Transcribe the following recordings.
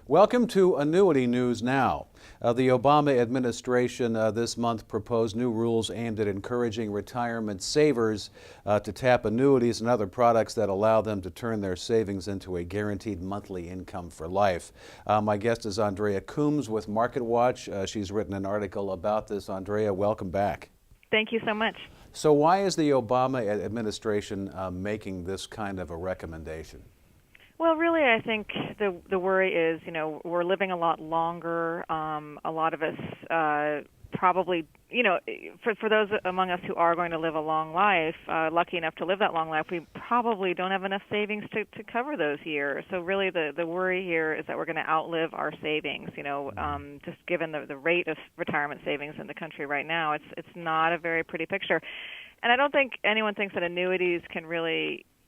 Welcome to Annuity News Now. The Obama administration this month proposed new rules aimed at encouraging retirement savers to tap annuities and other products that allow them to turn their savings into a guaranteed monthly income for life. My guest is Andrea Coombes with MarketWatch. She's written an article about this. Andrea, welcome back. Thank you so much. So why is the Obama administration making this kind of a recommendation? Well, really, I think the worry is, we're living a lot longer. A lot of us probably, for those among us who are going to live a long life, lucky enough to live that long life, we probably don't have enough savings to cover those years. So really the worry here is that we're going to outlive our savings. Just given the rate of retirement savings in the country right now, it's not a very pretty picture. And I don't think anyone thinks that annuities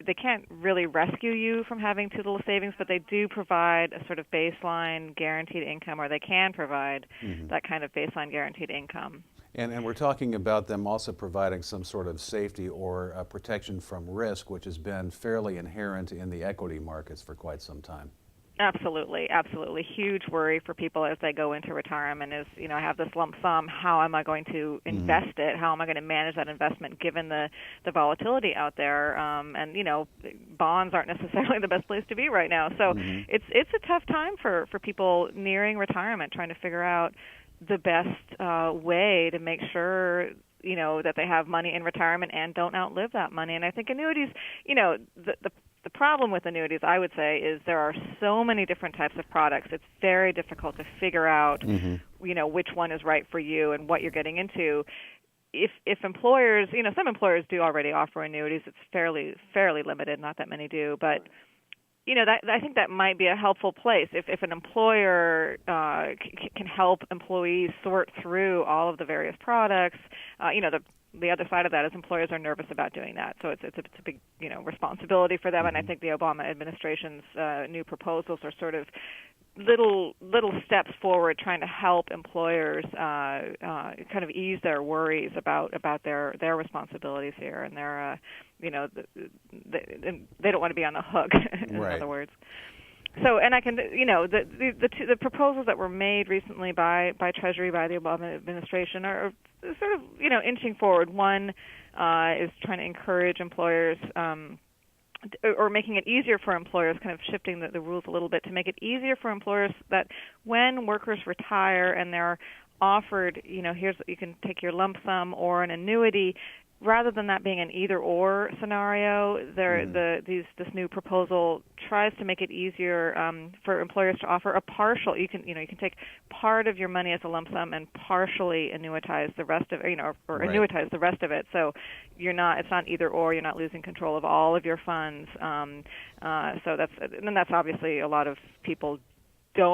they can't really rescue you from having too little savings, but they do provide a sort of baseline guaranteed income, or they can provide that kind of baseline guaranteed income. And we're talking about them also providing some sort of safety or protection from risk, which has been fairly inherent in the equity markets for quite some time. Absolutely, absolutely. Huge worry for people as they go into retirement is, I have this lump sum. How am I going to invest it? How am I going to manage that investment given the volatility out there? And bonds aren't necessarily the best place to be right now. So it's a tough time for people nearing retirement, trying to figure out the best way to make sure that they have money in retirement and don't outlive that money. And I think annuities, the problem with annuities, I would say, is there are so many different types of products. It's very difficult to figure out, which one is right for you and what you're getting into. If employers, some employers do already offer annuities. It's fairly limited. Not that many do, but I think that might be a helpful place if an employer can help employees sort through all of the various products. The other side of that is employers are nervous about doing that, so it's a big responsibility for them. And I think the Obama administration's new proposals are sort of little steps forward, trying to help employers kind of ease their worries about their responsibilities here, and their they don't want to be on the hook. In other words. So, and I can, the proposals that were made recently by Treasury, by the Obama administration, are sort of, inching forward. One is trying to encourage employers, or making it easier for employers, kind of shifting the rules a little bit to make it easier for employers that when workers retire and they're offered, you can take your lump sum or an annuity. Rather than that being an either-or scenario, this new proposal tries to make it easier for employers to offer a partial. You can take part of your money as a lump sum and partially annuitize the rest of it, or annuitize the rest of it. So it's not either-or. You're not losing control of all of your funds. So that's obviously a lot of people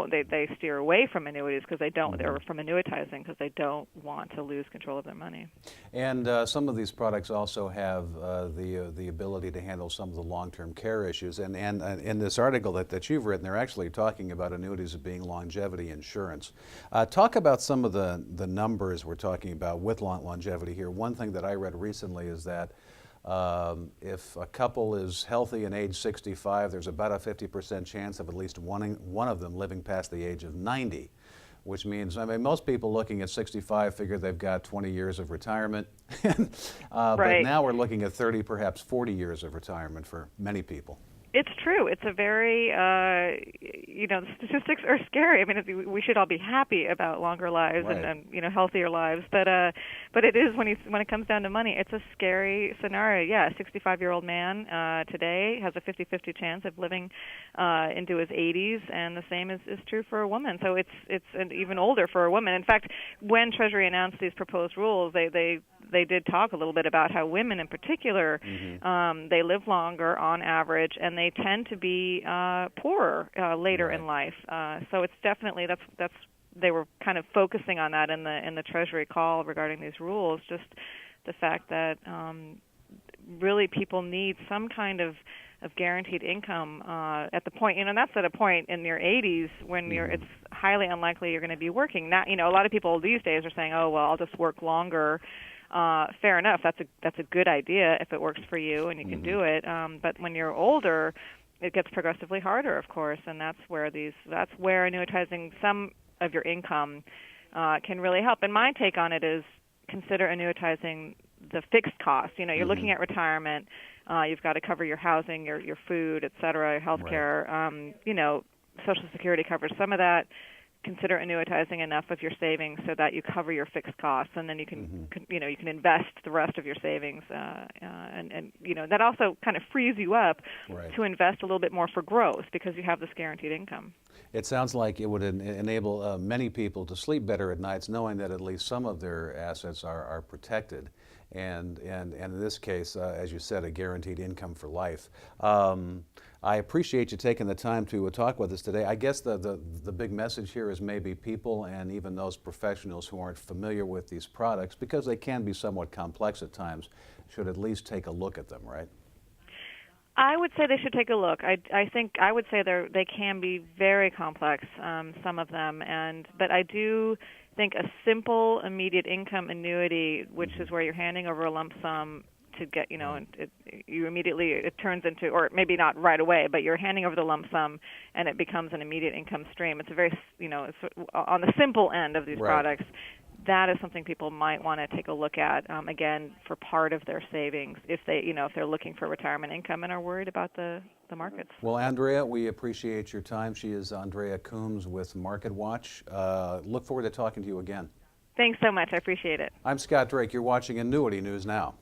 they steer away from annuities because they don't, or from annuitizing because they don't want to lose control of their money. And some of these products also have the ability to handle some of the long-term care issues. And in this article that you've written, they're actually talking about annuities as being longevity insurance. Talk about some of the numbers we're talking about with longevity here. One thing that I read recently is that if a couple is healthy and age 65, there's about a 50% chance of at least one of them living past the age of 90, which means, most people looking at 65 figure they've got 20 years of retirement. But now we're looking at 30, perhaps 40 years of retirement for many people. It's true. It's a very, the statistics are scary. I mean, we should all be happy about longer lives and healthier lives, but it is when it comes down to money, it's a scary scenario. Yeah, a 65-year-old man today has a 50-50 chance of living into his 80s, and the same is true for a woman. So it's even older for a woman. In fact, when Treasury announced these proposed rules, they did talk a little bit about how women in particular, they live longer on average, and they tend to be poorer later in life. So it's definitely that's they were kind of focusing on that in the Treasury call regarding these rules. Just the fact that really people need some kind of guaranteed income at the point, that's at a point in your 80s when it's highly unlikely you're going to be working. Now, a lot of people these days are saying, oh, well, I'll just work longer. Fair enough. That's a good idea if it works for you and you can do it. But when you're older, it gets progressively harder, of course, and that's where annuitizing some of your income can really help. And my take on it is consider annuitizing the fixed costs. You know, you're looking at retirement. You've got to cover your housing, your food, et cetera, your health care. You know, Social Security covers some of that. Consider annuitizing enough of your savings so that you cover your fixed costs, and then you can, you know, you can invest the rest of your savings, and you know, that also kind of frees you up to invest a little bit more for growth because you have this guaranteed income. It sounds like it would enable many people to sleep better at nights, knowing that at least some of their assets are protected, and in this case, as you said, a guaranteed income for life. I appreciate you taking the time to talk with us today. I guess the big message here is maybe people and even those professionals who aren't familiar with these products, because they can be somewhat complex at times, should at least take a look at them, right? I would say they should take a look. I think I would say they can be very complex, some of them, but I do think a simple immediate income annuity, which is where you're handing over a lump sum to get, you know, it turns into, or maybe not right away, but you're handing over the lump sum and it becomes an immediate income stream. It's a very, you know, it's on the simple end of these products. That is something people might want to take a look at, again, for part of their savings if they're looking for retirement income and are worried about the markets. Well, Andrea, we appreciate your time. She is Andrea Coombes with Market Watch. Look forward to talking to you again. Thanks so much. I appreciate it. I'm Scott Drake. You're watching Annuity News Now.